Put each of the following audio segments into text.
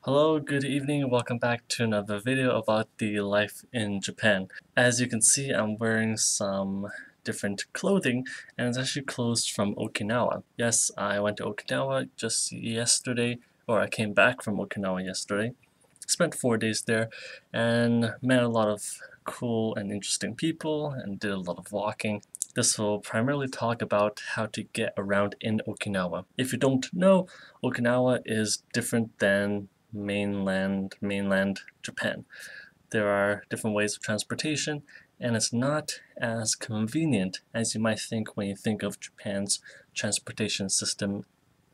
Hello, good evening, welcome back to another video about the life in Japan. As you can see, I'm wearing some different clothing, and it's actually clothes from Okinawa. Yes, I went to Okinawa just yesterday, or I came back from Okinawa yesterday. Spent 4 days there and met a lot of cool and interesting people and did a lot of walking. This will primarily talk about how to get around in Okinawa. If you don't know, Okinawa is different than mainland Japan. There are different ways of transportation, and it's not as convenient as you might think when you think of Japan's transportation system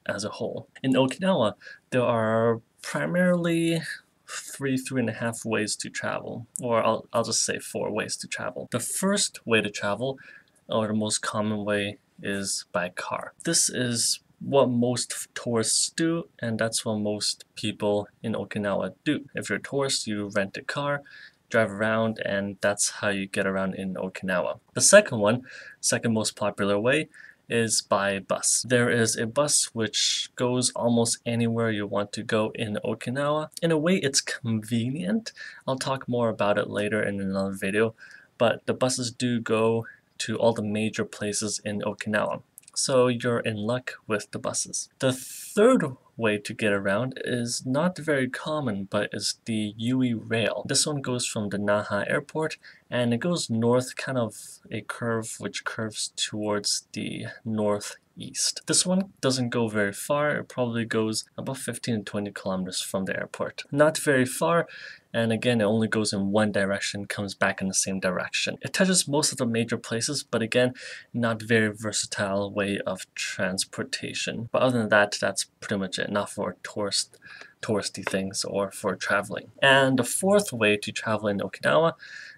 as a whole. In Okinawa, there are primarily three and a half ways to travel, or I'll just say 4 ways to travel. The first way to travel, or the most common way, is by car. This is what most tourists do, and that's what most people in Okinawa do. If you're a tourist, you rent a car, drive around, and that's how you get around in Okinawa. The second most popular way, is by bus. There is a bus which goes almost anywhere you want to go in Okinawa. In a way, it's convenient. I'll talk more about it later in another video, but the buses do go to all the major places in Okinawa. So you're in luck with the buses. The third way to get around is not very common, but is the Yui Rail. This one goes from the Naha airport and it goes north, kind of a curve which curves towards the northeast. This one doesn't go very far. It probably goes about 15 to 20 kilometers from the airport. Not very far, and again, it only goes in one direction, comes back in the same direction. It touches most of the major places, but again, not very versatile way of transportation. But other than that, that's pretty much it. Not for touristy things or for traveling. And the fourth way to travel in Okinawa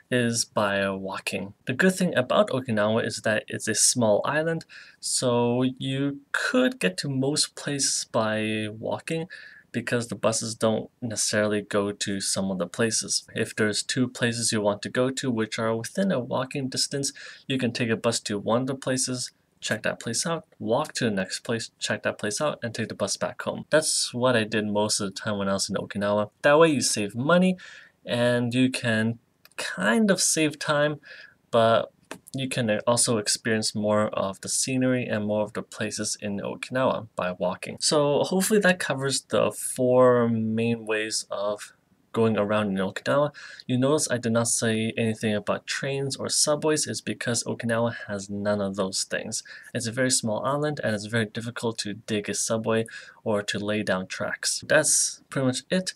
is by walking. The good thing about Okinawa is that it's a small island, so you could get to most places by walking because the buses don't necessarily go to some of the places. If there's 2 places you want to go to which are within a walking distance, you can take a bus to one of the places, check that place out, walk to the next place, check that place out, and take the bus back home. That's what I did most of the time when I was in Okinawa. That way you save money and you can kind of save time, but you can also experience more of the scenery and more of the places in Okinawa by walking. So hopefully that covers the 4 main ways of going around in Okinawa. You notice I did not say anything about trains or subways. It's because Okinawa has none of those things. It's a very small island and it's very difficult to dig a subway or to lay down tracks. That's pretty much it.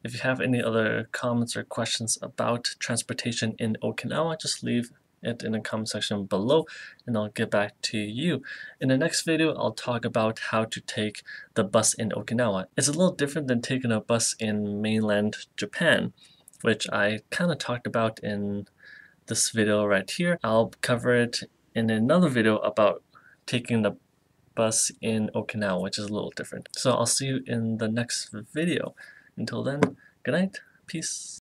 If you have any other comments or questions about transportation in Okinawa, just leave it in the comment section below and I'll get back to you. In the next video, I'll talk about how to take the bus in Okinawa. It's a little different than taking a bus in mainland Japan, which I kind of talked about in this video right here. I'll cover it in another video about taking the bus in Okinawa, which is a little different. So I'll see you in the next video. Until then, good night, peace.